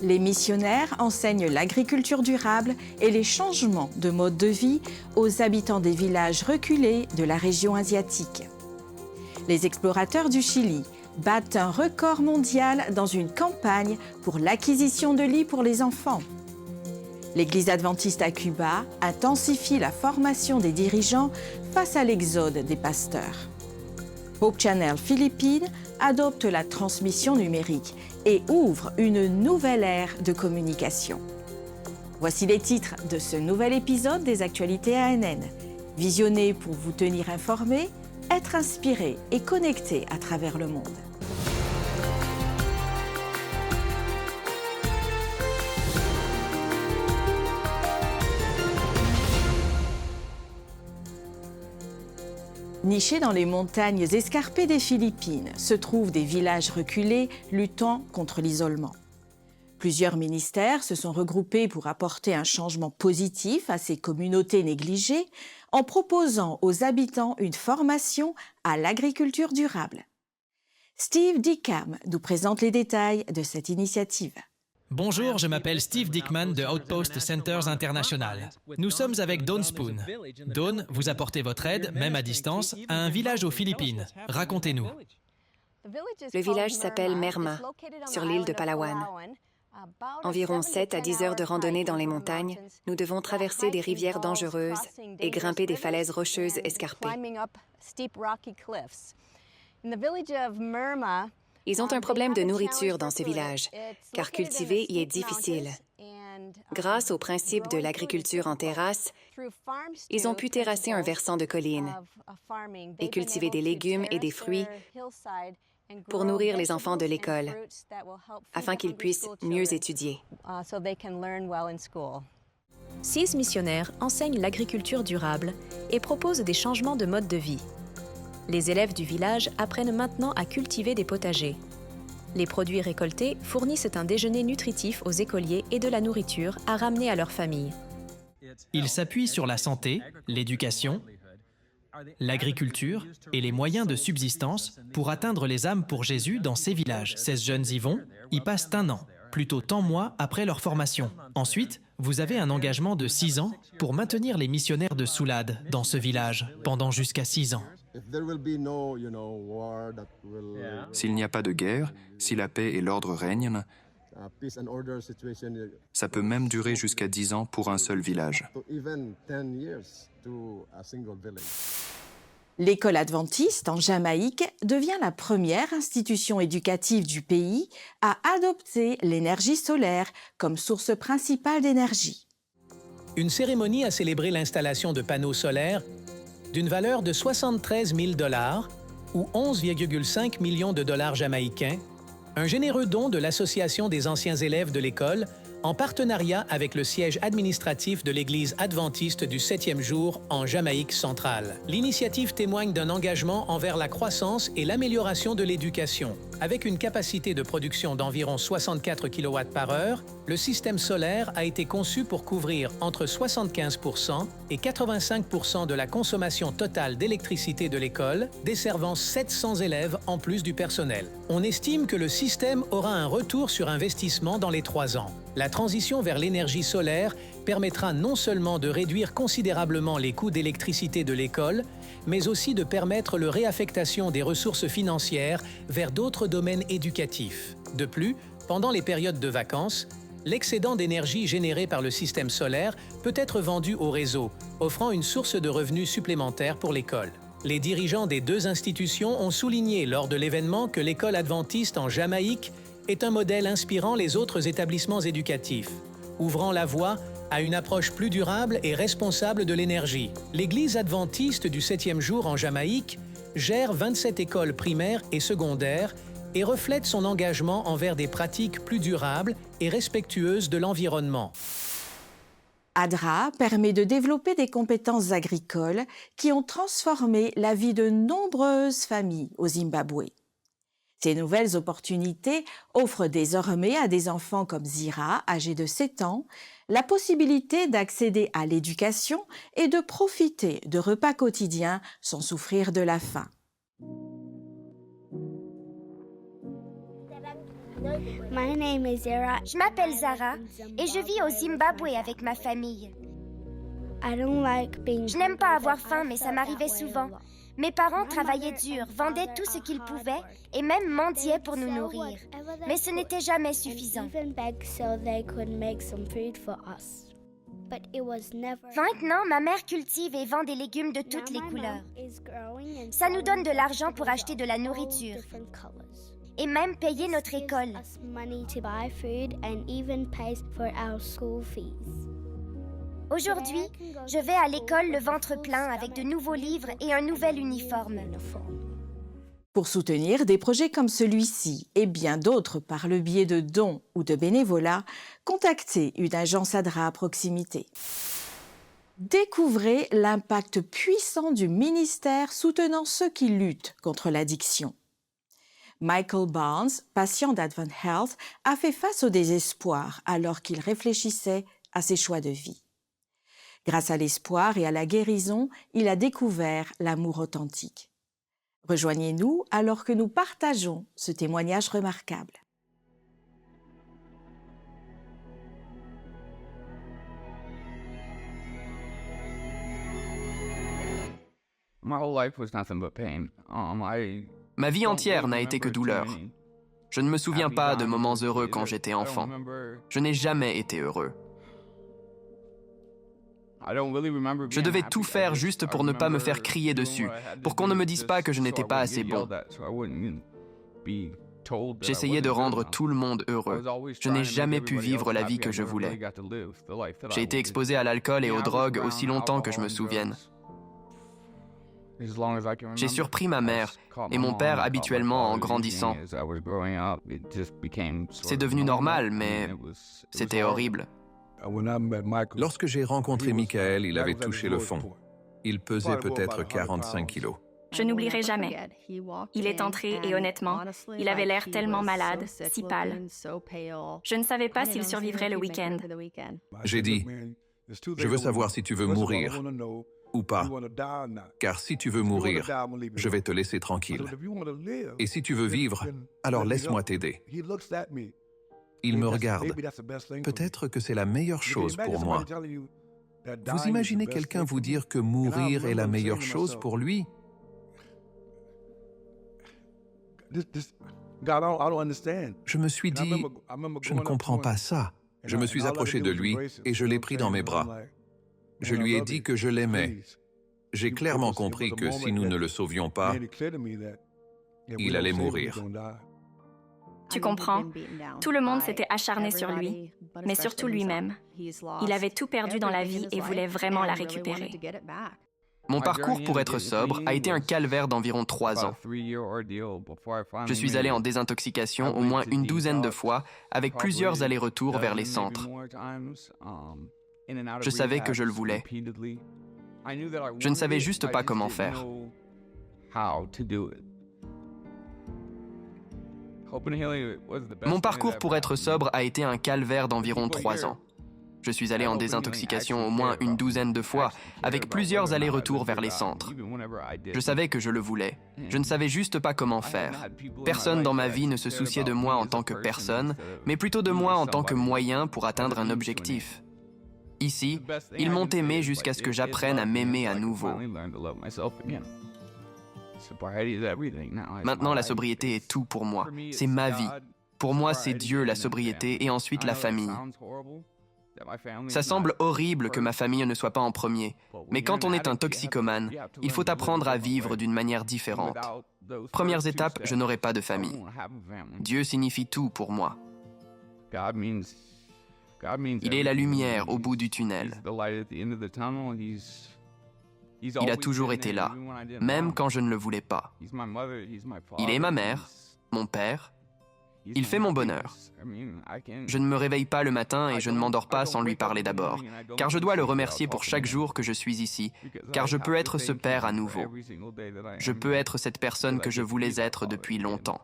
Les missionnaires enseignent l'agriculture durable et les changements de mode de vie aux habitants des villages reculés de la région asiatique. Les explorateurs du Chili battent un record mondial dans une campagne pour l'acquisition de lits pour les enfants. L'Église adventiste à Cuba intensifie la formation des dirigeants face à l'exode des pasteurs. Hope Channel Philippines adopte la transmission numérique et ouvre une nouvelle ère de communication. Voici les titres de ce nouvel épisode des Actualités ANN. Visionnez pour vous tenir informé, être inspiré et connecté à travers le monde. Nichés dans les montagnes escarpées des Philippines se trouvent des villages reculés luttant contre l'isolement. Plusieurs ministères se sont regroupés pour apporter un changement positif à ces communautés négligées en proposant aux habitants une formation à l'agriculture durable. Steve Dickham nous présente les détails de cette initiative. Bonjour, je m'appelle Steve Dickman de Outpost Centers International. Nous sommes avec Dawn Spoon. Dawn, vous apportez votre aide, même à distance, à un village aux Philippines. Racontez-nous. Le village s'appelle Merma, sur l'île de Palawan. Environ 7 à 10 heures de randonnée dans les montagnes, nous devons traverser des rivières dangereuses et grimper des falaises rocheuses escarpées. Ils ont un problème de nourriture dans ce village, car cultiver y est difficile. Grâce au principe de l'agriculture en terrasse, ils ont pu terrasser un versant de colline et cultiver des légumes et des fruits pour nourrir les enfants de l'école, afin qu'ils puissent mieux étudier. 6 missionnaires enseignent l'agriculture durable et proposent des changements de mode de vie. Les élèves du village apprennent maintenant à cultiver des potagers. Les produits récoltés fournissent un déjeuner nutritif aux écoliers et de la nourriture à ramener à leur famille. Ils s'appuient sur la santé, l'éducation, l'agriculture et les moyens de subsistance pour atteindre les âmes pour Jésus dans ces villages. 16 jeunes y vont, y passent un an, plutôt tant mois après leur formation. Ensuite, vous avez un engagement de 6 ans pour maintenir les missionnaires de Soulad dans ce village pendant jusqu'à 6 ans. S'il n'y a pas de guerre, si la paix et l'ordre règnent, ça peut même durer jusqu'à 10 ans pour un seul village. L'école adventiste en Jamaïque devient la première institution éducative du pays à adopter l'énergie solaire comme source principale d'énergie. Une cérémonie a célébré l'installation de panneaux solaires d'une valeur de 73 000 $ ou 11,5 millions de dollars jamaïcains, un généreux don de l'Association des anciens élèves de l'école en partenariat avec le siège administratif de l'Église adventiste du 7e jour en Jamaïque centrale. L'initiative témoigne d'un engagement envers la croissance et l'amélioration de l'éducation. Avec une capacité de production d'environ 64 kW par heure, le système solaire a été conçu pour couvrir entre 75 % et 85 % de la consommation totale d'électricité de l'école, desservant 700 élèves en plus du personnel. On estime que le système aura un retour sur investissement dans les 3 ans. La transition vers l'énergie solaire permettra non seulement de réduire considérablement les coûts d'électricité de l'école, mais aussi de permettre la réaffectation des ressources financières vers d'autres domaines éducatifs. De plus, pendant les périodes de vacances, l'excédent d'énergie généré par le système solaire peut être vendu au réseau, offrant une source de revenus supplémentaire pour l'école. Les dirigeants des 2 institutions ont souligné lors de l'événement que l'école adventiste en Jamaïque est un modèle inspirant les autres établissements éducatifs, ouvrant la voie à une approche plus durable et responsable de l'énergie. L'Église adventiste du 7e jour en Jamaïque gère 27 écoles primaires et secondaires et reflète son engagement envers des pratiques plus durables et respectueuses de l'environnement. ADRA permet de développer des compétences agricoles qui ont transformé la vie de nombreuses familles au Zimbabwe. Ces nouvelles opportunités offrent désormais à des enfants comme Zira, âgée de 7 ans, la possibilité d'accéder à l'éducation et de profiter de repas quotidiens sans souffrir de la faim. Je m'appelle Zara et je vis au Zimbabwe avec ma famille. Je n'aime pas avoir faim, mais ça m'arrivait souvent. Mes parents travaillaient dur, vendaient tout ce qu'ils pouvaient et même mendiaient pour nous nourrir. Mais ce n'était jamais suffisant. Maintenant, ma mère cultive et vend des légumes de toutes les couleurs. Ça nous donne de l'argent pour acheter de la nourriture et même payer notre école. Aujourd'hui, je vais à l'école le ventre plein avec de nouveaux livres et un nouvel uniforme. Pour soutenir des projets comme celui-ci et bien d'autres par le biais de dons ou de bénévolat, contactez une agence ADRA à proximité. Découvrez l'impact puissant du ministère soutenant ceux qui luttent contre l'addiction. Michael Barnes, patient d'Advent Health, a fait face au désespoir alors qu'il réfléchissait à ses choix de vie. Grâce à l'espoir et à la guérison, il a découvert l'amour authentique. Rejoignez-nous alors que nous partageons ce témoignage remarquable. Ma vie entière n'a été que douleur. Je ne me souviens pas de moments heureux quand j'étais enfant. Je n'ai jamais été heureux. Je devais tout faire juste pour ne pas me faire crier dessus, pour qu'on ne me dise pas que je n'étais pas assez bon. J'essayais de rendre tout le monde heureux. Je n'ai jamais pu vivre la vie que je voulais. J'ai été exposé à l'alcool et aux drogues aussi longtemps que je me souvienne. J'ai surpris ma mère et mon père habituellement en grandissant. C'est devenu normal, mais c'était horrible. Lorsque j'ai rencontré Michael, il avait touché le fond. Il pesait peut-être 45 kilos. Je n'oublierai jamais. Il est entré et honnêtement, il avait l'air tellement malade, si pâle. Je ne savais pas s'il survivrait le week-end. J'ai dit, je veux savoir si tu veux mourir ou pas, car si tu veux mourir, je vais te laisser tranquille. Et si tu veux vivre, alors laisse-moi t'aider. Il me regarde. Peut-être que c'est la meilleure chose pour moi. Vous imaginez quelqu'un vous dire que mourir est la meilleure chose pour lui? Je me suis dit, je ne comprends pas ça. Je me suis approché de lui et je l'ai pris dans mes bras. Je lui ai dit que je l'aimais. J'ai clairement compris que si nous ne le sauvions pas, il allait mourir. Tu comprends? Tout le monde s'était acharné sur lui, mais surtout lui-même. Il avait tout perdu dans la vie et voulait vraiment la récupérer. Mon parcours pour être sobre a été un calvaire d'environ 3 ans. Je suis allé en désintoxication au moins une douzaine de fois, avec plusieurs allers-retours vers les centres. Je savais que je le voulais. Je ne savais juste pas comment faire. Mon parcours pour être sobre a été un calvaire d'environ 3 ans. Je suis allé en désintoxication au moins une douzaine de fois, avec plusieurs allers-retours vers les centres. Je savais que je le voulais. Je ne savais juste pas comment faire. Personne dans ma vie ne se souciait de moi en tant que personne, mais plutôt de moi en tant que moyen pour atteindre un objectif. Ici, ils m'ont aimé jusqu'à ce que j'apprenne à m'aimer à nouveau. Maintenant, la sobriété est tout pour moi. C'est ma vie. Pour moi, c'est Dieu, la sobriété, et ensuite la famille. Ça semble horrible que ma famille ne soit pas en premier, mais quand on est un toxicomane, il faut apprendre à vivre d'une manière différente. Première étape, je n'aurai pas de famille. Dieu signifie tout pour moi. Il est la lumière au bout du tunnel. Il a toujours été là, même quand je ne le voulais pas. Il est ma mère, mon père. Il fait mon bonheur. Je ne me réveille pas le matin et je ne m'endors pas sans lui parler d'abord, car je dois le remercier pour chaque jour que je suis ici, car je peux être ce père à nouveau. Je peux être cette personne que je voulais être depuis longtemps.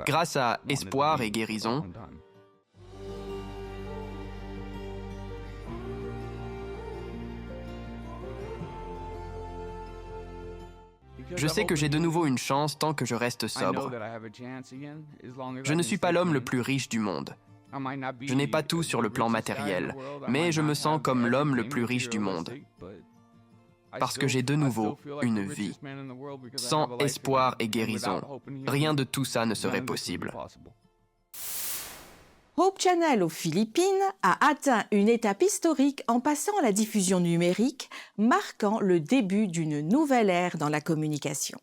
Grâce à espoir et guérison, Je sais que j'ai de nouveau une chance tant que je reste sobre. Je ne suis pas l'homme le plus riche du monde. Je n'ai pas tout sur le plan matériel, mais je me sens comme l'homme le plus riche du monde. Parce que j'ai de nouveau une vie. Sans espoir et guérison, rien de tout ça ne serait possible. Hope Channel aux Philippines a atteint une étape historique en passant à la diffusion numérique, marquant le début d'une nouvelle ère dans la communication.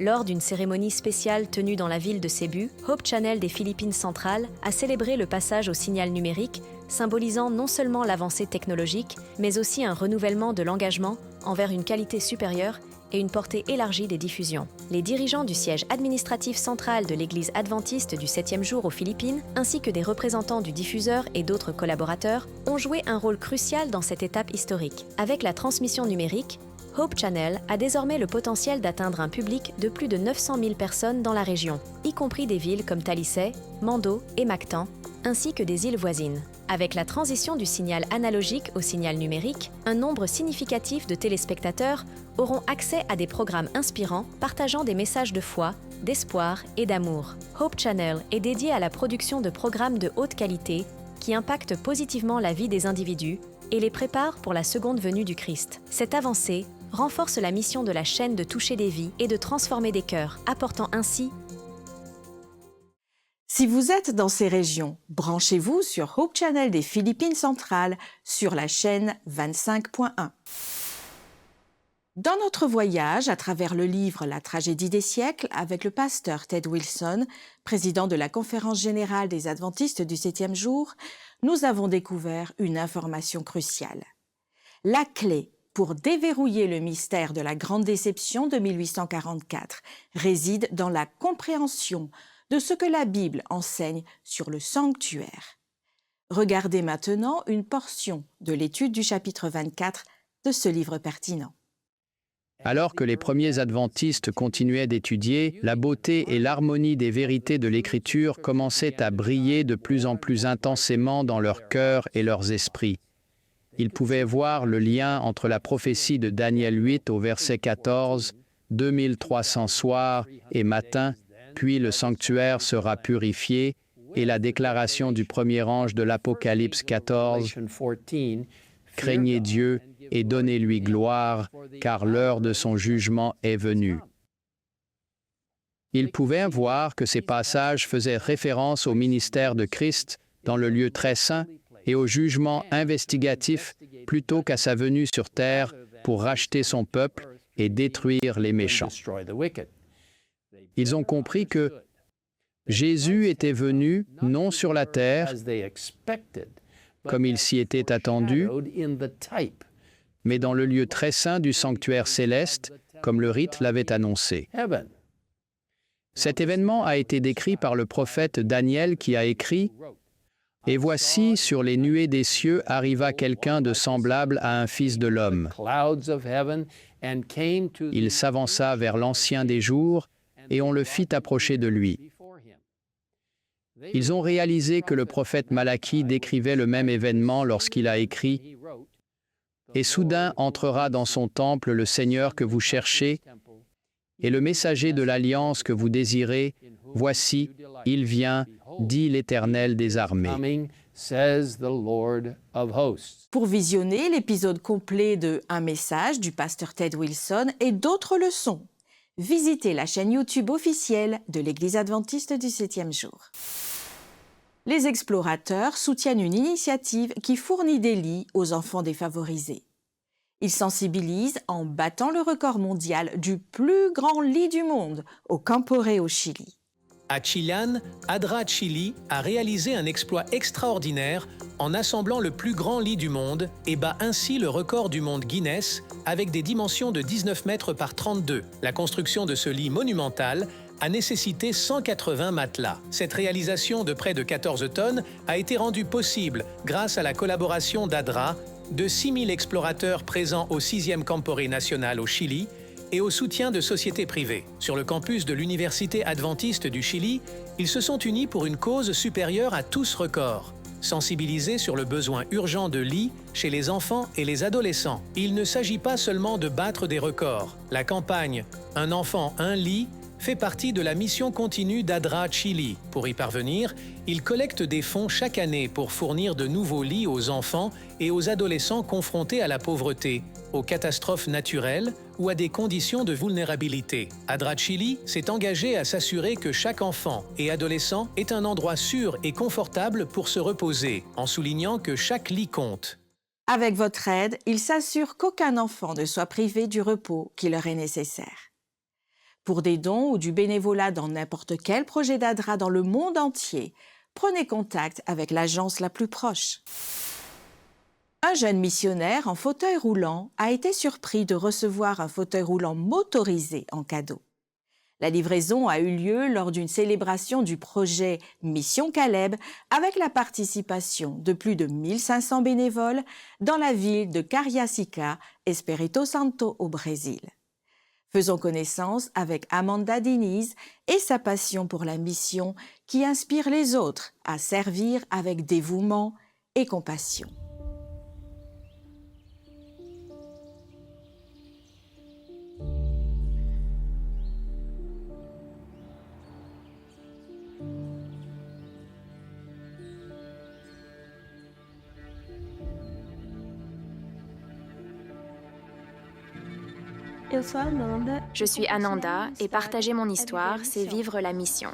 Lors d'une cérémonie spéciale tenue dans la ville de Cebu, Hope Channel des Philippines centrales a célébré le passage au signal numérique, symbolisant non seulement l'avancée technologique, mais aussi un renouvellement de l'engagement envers une qualité supérieure et une portée élargie des diffusions. Les dirigeants du siège administratif central de l'Église adventiste du 7e jour aux Philippines, ainsi que des représentants du diffuseur et d'autres collaborateurs, ont joué un rôle crucial dans cette étape historique. Avec la transmission numérique, Hope Channel a désormais le potentiel d'atteindre un public de plus de 900 000 personnes dans la région, y compris des villes comme Talisay, Mando et Mactan, ainsi que des îles voisines. Avec la transition du signal analogique au signal numérique, un nombre significatif de téléspectateurs auront accès à des programmes inspirants partageant des messages de foi, d'espoir et d'amour. Hope Channel est dédié à la production de programmes de haute qualité qui impactent positivement la vie des individus et les préparent pour la seconde venue du Christ. Cette avancée renforce la mission de la chaîne de toucher des vies et de transformer des cœurs, apportant ainsi. Si vous êtes dans ces régions, branchez-vous sur Hope Channel des Philippines centrales sur la chaîne 25.1. Dans notre voyage à travers le livre La tragédie des siècles avec le pasteur Ted Wilson, président de la Conférence générale des Adventistes du 7e jour, nous avons découvert une information cruciale. La clé pour déverrouiller le mystère de la grande déception de 1844 réside dans la compréhension de ce que la Bible enseigne sur le sanctuaire. Regardez maintenant une portion de l'étude du chapitre 24 de ce livre pertinent. Alors que les premiers adventistes continuaient d'étudier, la beauté et l'harmonie des vérités de l'Écriture commençaient à briller de plus en plus intensément dans leurs cœurs et leurs esprits. Ils pouvaient voir le lien entre la prophétie de Daniel 8 au verset 14, 2300 soirs et matins, puis le sanctuaire sera purifié, et la déclaration du premier ange de l'Apocalypse 14, « Craignez Dieu et donnez-lui gloire, car l'heure de son jugement est venue. » Ils pouvaient voir que ces passages faisaient référence au ministère de Christ dans le lieu très saint et au jugement investigatif plutôt qu'à sa venue sur terre pour racheter son peuple et détruire les méchants. Ils ont compris que Jésus était venu non sur la terre, comme il s'y était attendu, mais dans le lieu très saint du sanctuaire céleste, comme le rite l'avait annoncé. Cet événement a été décrit par le prophète Daniel qui a écrit « Et voici, sur les nuées des cieux arriva quelqu'un de semblable à un fils de l'homme. Il s'avança vers l'Ancien des jours, et on le fit approcher de lui. » Ils ont réalisé que le prophète Malachie décrivait le même événement lorsqu'il a écrit « Et soudain entrera dans son temple le Seigneur que vous cherchez, et le messager de l'alliance que vous désirez, voici, il vient, dit l'Éternel des armées. » Pour visionner l'épisode complet de Un message du pasteur Ted Wilson et d'autres leçons, visitez la chaîne YouTube officielle de l'Église adventiste du 7e jour. Les explorateurs soutiennent une initiative qui fournit des lits aux enfants défavorisés. Ils sensibilisent en battant le record mondial du plus grand lit du monde au Camporé au Chili. À Chillán, ADRA Chili a réalisé un exploit extraordinaire en assemblant le plus grand lit du monde et bat ainsi le record du monde Guinness avec des dimensions de 19 mètres par 32. La construction de ce lit monumental a nécessité 180 matelas. Cette réalisation de près de 14 tonnes a été rendue possible grâce à la collaboration d'ADRA, de 6000 explorateurs présents au 6e Camporé national au Chili et au soutien de sociétés privées. Sur le campus de l'Université adventiste du Chili, ils se sont unis pour une cause supérieure à tout ce record, sensibiliser sur le besoin urgent de lits chez les enfants et les adolescents. Il ne s'agit pas seulement de battre des records. La campagne « Un enfant, un lit » fait partie de la mission continue d'ADRA Chili. Pour y parvenir, il collecte des fonds chaque année pour fournir de nouveaux lits aux enfants et aux adolescents confrontés à la pauvreté, aux catastrophes naturelles ou à des conditions de vulnérabilité. ADRA Chili s'est engagé à s'assurer que chaque enfant et adolescent ait un endroit sûr et confortable pour se reposer, en soulignant que chaque lit compte. Avec votre aide, il s'assure qu'aucun enfant ne soit privé du repos qui leur est nécessaire. Pour des dons ou du bénévolat dans n'importe quel projet d'ADRA dans le monde entier, prenez contact avec l'agence la plus proche. Un jeune missionnaire en fauteuil roulant a été surpris de recevoir un fauteuil roulant motorisé en cadeau. La livraison a eu lieu lors d'une célébration du projet Mission Caleb avec la participation de plus de 1500 bénévoles dans la ville de Cariacica, Espírito Santo au Brésil. Faisons connaissance avec Amanda Diniz et sa passion pour la mission qui inspire les autres à servir avec dévouement et compassion. Je suis Ananda et partager mon histoire, c'est vivre la mission.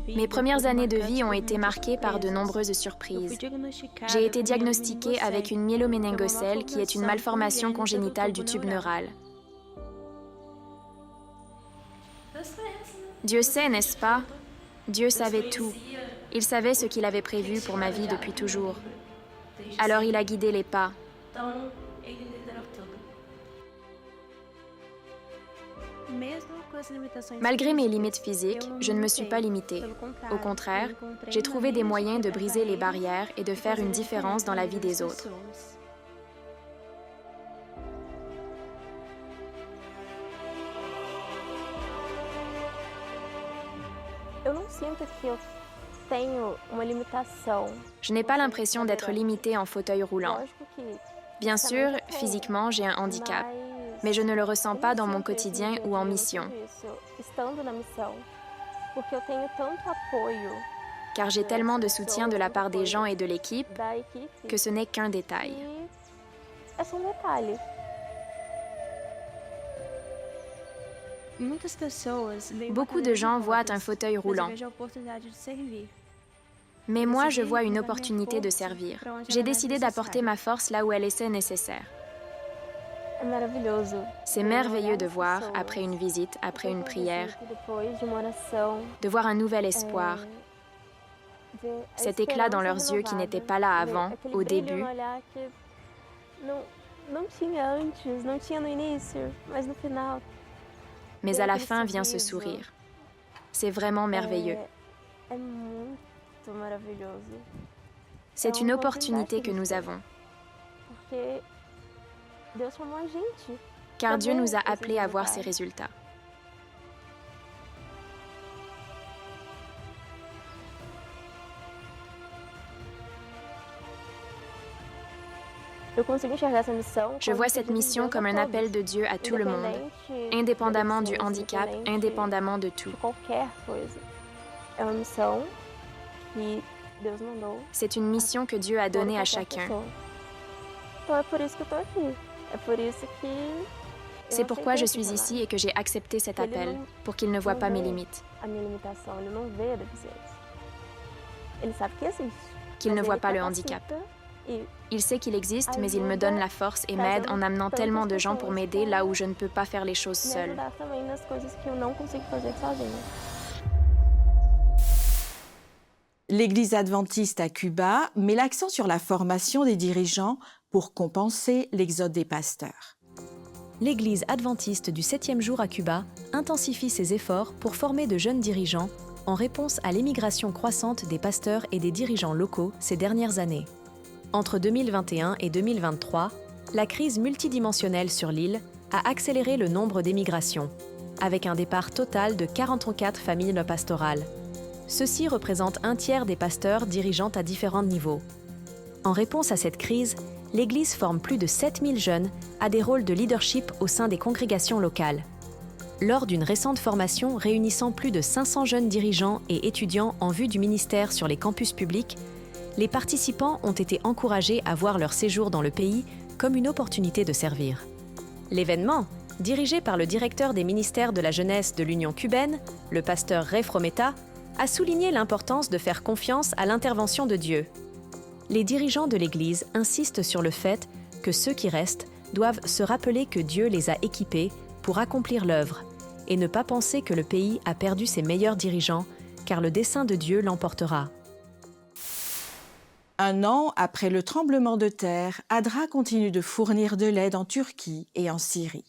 Mes premières années de vie ont été marquées par de nombreuses surprises. J'ai été diagnostiquée avec une myéloméningocèle qui est une malformation congénitale du tube neural. Dieu sait, n'est-ce pas? Dieu savait tout. Il savait ce qu'il avait prévu pour ma vie depuis toujours. Alors il a guidé les pas. Malgré mes limites physiques, je ne me suis pas limitée. Au contraire, j'ai trouvé des moyens de briser les barrières et de faire une différence dans la vie des autres. Je n'ai pas l'impression d'être limitée en fauteuil roulant. Bien sûr, physiquement, j'ai un handicap, mais je ne le ressens pas dans mon quotidien ou en mission. Car j'ai tellement de soutien de la part des gens et de l'équipe que ce n'est qu'un détail. Beaucoup de gens voient un fauteuil roulant. Mais moi, je vois une opportunité de servir. J'ai décidé d'apporter ma force là où elle est nécessaire. C'est merveilleux de voir, après une visite, après une prière, de voir un nouvel espoir, cet éclat dans leurs yeux qui n'était pas là avant, au début. Mais à la fin vient ce sourire. C'est vraiment merveilleux. C'est une opportunité que nous avons. Car Dieu nous a appelés à voir ses résultats. Je vois cette mission comme un appel de Dieu à tout le monde, indépendamment du handicap, indépendamment de tout. C'est une mission que Dieu a donnée à chacun. C'est pourquoi je suis ici et que j'ai accepté cet appel, pour qu'il ne voie pas mes limites. Qu'il ne voit pas le handicap. Il sait qu'il existe, mais il me donne la force et m'aide en amenant tellement de gens pour m'aider là où je ne peux pas faire les choses seule. L'Église adventiste à Cuba met l'accent sur la formation des dirigeants pour compenser l'exode des pasteurs. L'Église adventiste du 7e jour à Cuba intensifie ses efforts pour former de jeunes dirigeants en réponse à l'émigration croissante des pasteurs et des dirigeants locaux ces dernières années. Entre 2021 et 2023, la crise multidimensionnelle sur l'île a accéléré le nombre d'émigrations, avec un départ total de 44 familles pastorales. Ceux-ci représentent un tiers des pasteurs dirigeant à différents niveaux. En réponse à cette crise, l'Église forme plus de 7000 jeunes à des rôles de leadership au sein des congrégations locales. Lors d'une récente formation réunissant plus de 500 jeunes dirigeants et étudiants en vue du ministère sur les campus publics, les participants ont été encouragés à voir leur séjour dans le pays comme une opportunité de servir. L'événement, dirigé par le directeur des ministères de la jeunesse de l'Union cubaine, le pasteur Ray Frometa, a souligné l'importance de faire confiance à l'intervention de Dieu. Les dirigeants de l'Église insistent sur le fait que ceux qui restent doivent se rappeler que Dieu les a équipés pour accomplir l'œuvre et ne pas penser que le pays a perdu ses meilleurs dirigeants, car le dessein de Dieu l'emportera. Un an après le tremblement de terre, ADRA continue de fournir de l'aide en Turquie et en Syrie.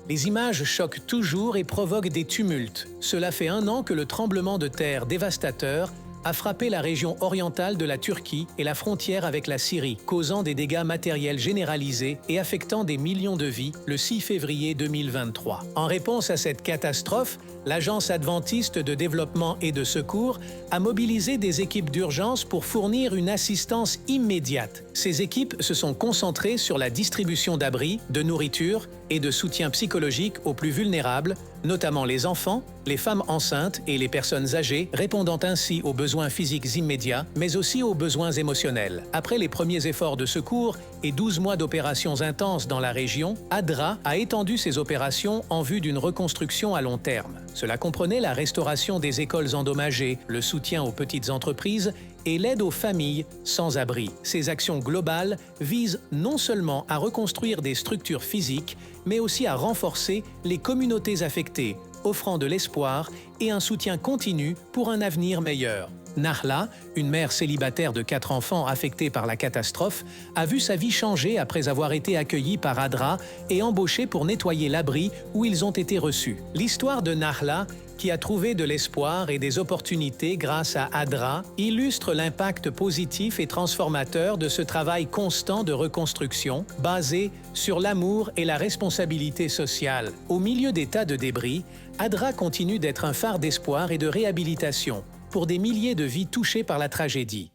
Les images choquent toujours et provoquent des tumultes. Cela fait 1 an que le tremblement de terre dévastateur a frappé la région orientale de la Turquie et la frontière avec la Syrie, causant des dégâts matériels généralisés et affectant des millions de vies le 6 février 2023. En réponse à cette catastrophe, l'Agence adventiste de développement et de secours a mobilisé des équipes d'urgence pour fournir une assistance immédiate. Ces équipes se sont concentrées sur la distribution d'abris, de nourriture et de soutien psychologique aux plus vulnérables, notamment les enfants, les femmes enceintes et les personnes âgées, répondant ainsi aux besoins physiques immédiats, mais aussi aux besoins émotionnels. Après les premiers efforts de secours et 12 mois d'opérations intenses dans la région, ADRA a étendu ses opérations en vue d'une reconstruction à long terme. Cela comprenait la restauration des écoles endommagées, le soutien aux petites entreprises et l'aide aux familles sans abri. Ces actions globales visent non seulement à reconstruire des structures physiques, mais aussi à renforcer les communautés affectées, offrant de l'espoir et un soutien continu pour un avenir meilleur. Nahla, une mère célibataire de 4 enfants affectés par la catastrophe, a vu sa vie changer après avoir été accueillie par ADRA et embauchée pour nettoyer l'abri où ils ont été reçus. L'histoire de Nahla, qui a trouvé de l'espoir et des opportunités grâce à ADRA, illustre l'impact positif et transformateur de ce travail constant de reconstruction basé sur l'amour et la responsabilité sociale. Au milieu des tas de débris, ADRA continue d'être un phare d'espoir et de réhabilitation pour des milliers de vies touchées par la tragédie.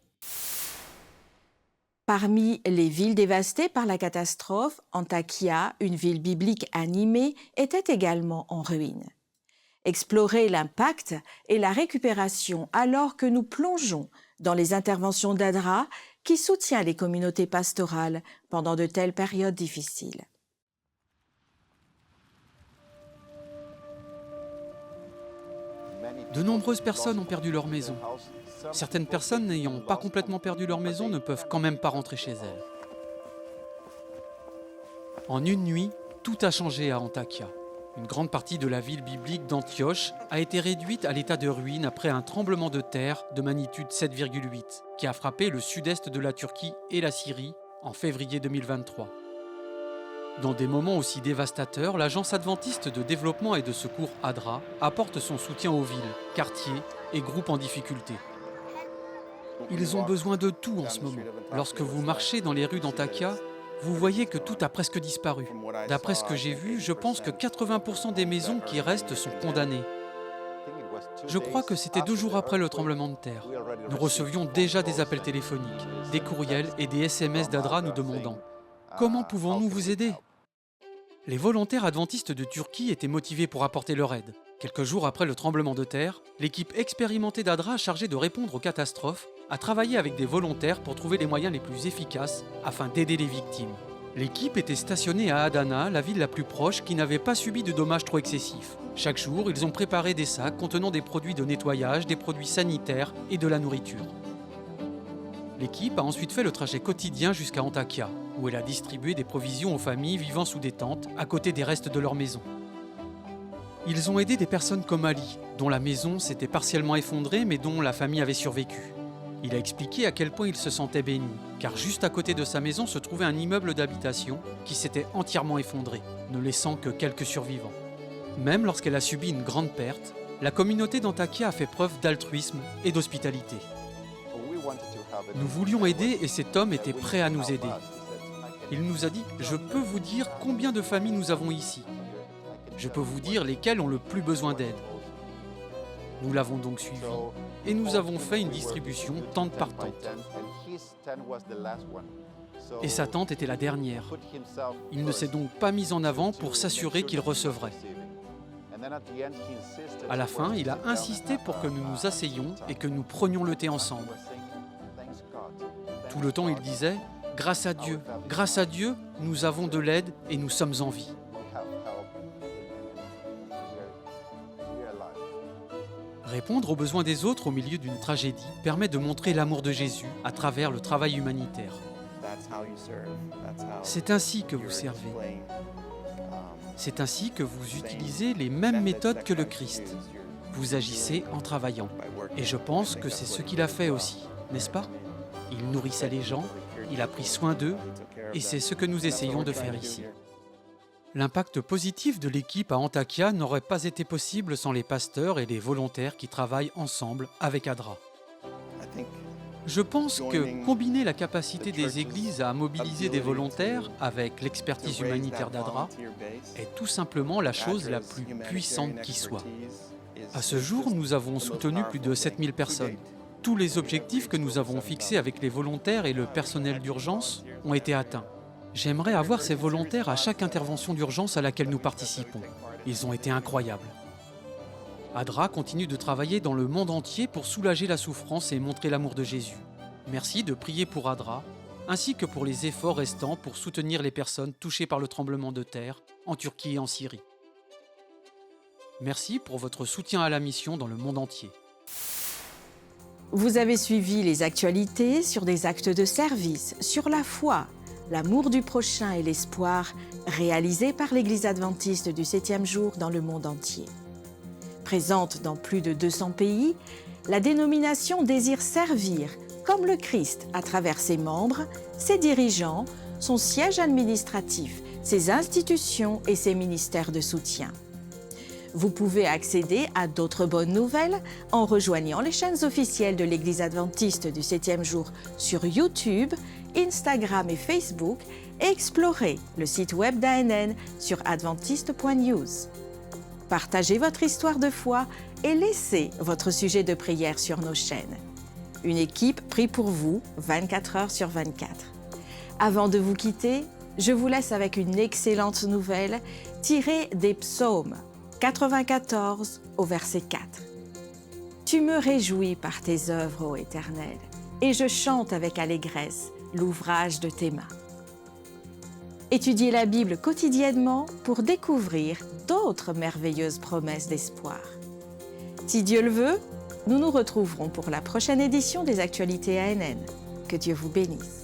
Parmi les villes dévastées par la catastrophe, Antakya, une ville biblique animée, était également en ruine. Explorer l'impact et la récupération alors que nous plongeons dans les interventions d'ADRA qui soutient les communautés pastorales pendant de telles périodes difficiles. De nombreuses personnes ont perdu leur maison. Certaines personnes n'ayant pas complètement perdu leur maison ne peuvent quand même pas rentrer chez elles. En une nuit, tout a changé à Antakya. Une grande partie de la ville biblique d'Antioche a été réduite à l'état de ruine après un tremblement de terre de magnitude 7,8 qui a frappé le sud-est de la Turquie et la Syrie en février 2023. Dans des moments aussi dévastateurs, l'Agence adventiste de développement et de secours ADRA apporte son soutien aux villes, quartiers et groupes en difficulté. Ils ont besoin de tout en ce moment. Lorsque vous marchez dans les rues d'Antakya, vous voyez que tout a presque disparu. D'après ce que j'ai vu, je pense que 80% des maisons qui restent sont condamnées. Je crois que c'était 2 jours après le tremblement de terre. Nous recevions déjà des appels téléphoniques, des courriels et des SMS d'ADRA nous demandant « Comment pouvons-nous vous aider ?» Les volontaires adventistes de Turquie étaient motivés pour apporter leur aide. Quelques jours après le tremblement de terre, l'équipe expérimentée d'ADRA chargée de répondre aux catastrophes a travaillé avec des volontaires pour trouver les moyens les plus efficaces afin d'aider les victimes. L'équipe était stationnée à Adana, la ville la plus proche qui n'avait pas subi de dommages trop excessifs. Chaque jour, ils ont préparé des sacs contenant des produits de nettoyage, des produits sanitaires et de la nourriture. L'équipe a ensuite fait le trajet quotidien jusqu'à Antakya, où elle a distribué des provisions aux familles vivant sous des tentes à côté des restes de leur maison. Ils ont aidé des personnes comme Ali, dont la maison s'était partiellement effondrée mais dont la famille avait survécu. Il a expliqué à quel point il se sentait béni, car juste à côté de sa maison se trouvait un immeuble d'habitation qui s'était entièrement effondré, ne laissant que quelques survivants. Même lorsqu'elle a subi une grande perte, la communauté d'Antakya a fait preuve d'altruisme et d'hospitalité. Nous voulions aider et cet homme était prêt à nous aider. Il nous a dit « Je peux vous dire combien de familles nous avons ici. Je peux vous dire lesquelles ont le plus besoin d'aide. » Nous l'avons donc suivi et nous avons fait une distribution tente par tente. Et sa tente était la dernière. Il ne s'est donc pas mis en avant pour s'assurer qu'il recevrait. À la fin, il a insisté pour que nous nous asseyions et que nous prenions le thé ensemble. Tout le temps, il disait « Grâce à Dieu, nous avons de l'aide et nous sommes en vie. » Répondre aux besoins des autres au milieu d'une tragédie permet de montrer l'amour de Jésus à travers le travail humanitaire. C'est ainsi que vous servez. C'est ainsi que vous utilisez les mêmes méthodes que le Christ. Vous agissez en travaillant. Et je pense que c'est ce qu'il a fait aussi, n'est-ce pas? Il nourrissait les gens, il a pris soin d'eux, et c'est ce que nous essayons de faire ici. L'impact positif de l'équipe à Antakya n'aurait pas été possible sans les pasteurs et les volontaires qui travaillent ensemble avec ADRA. Je pense que combiner la capacité des églises à mobiliser des volontaires avec l'expertise humanitaire d'ADRA est tout simplement la chose la plus puissante qui soit. À ce jour, nous avons soutenu plus de 7000 personnes. Tous les objectifs que nous avons fixés avec les volontaires et le personnel d'urgence ont été atteints. J'aimerais avoir ces volontaires à chaque intervention d'urgence à laquelle nous participons. Ils ont été incroyables. ADRA continue de travailler dans le monde entier pour soulager la souffrance et montrer l'amour de Jésus. Merci de prier pour ADRA, ainsi que pour les efforts restants pour soutenir les personnes touchées par le tremblement de terre en Turquie et en Syrie. Merci pour votre soutien à la mission dans le monde entier. Vous avez suivi les actualités sur des actes de service, sur la foi, l'amour du prochain et l'espoir réalisés par l'Église adventiste du 7e jour dans le monde entier. Présente dans plus de 200 pays, la dénomination désire servir comme le Christ à travers ses membres, ses dirigeants, son siège administratif, ses institutions et ses ministères de soutien. Vous pouvez accéder à d'autres bonnes nouvelles en rejoignant les chaînes officielles de l'Église adventiste du 7e jour sur YouTube, Instagram et Facebook et explorer le site web d'ANN sur adventiste.news. Partagez votre histoire de foi et laissez votre sujet de prière sur nos chaînes. Une équipe prie pour vous 24 heures sur 24. Avant de vous quitter, je vous laisse avec une excellente nouvelle tirée des psaumes 94 au verset 4. Tu me réjouis par tes œuvres, ô Éternel, et je chante avec allégresse l'ouvrage de tes mains. Étudiez la Bible quotidiennement pour découvrir d'autres merveilleuses promesses d'espoir. Si Dieu le veut, nous nous retrouverons pour la prochaine édition des Actualités ANN. Que Dieu vous bénisse.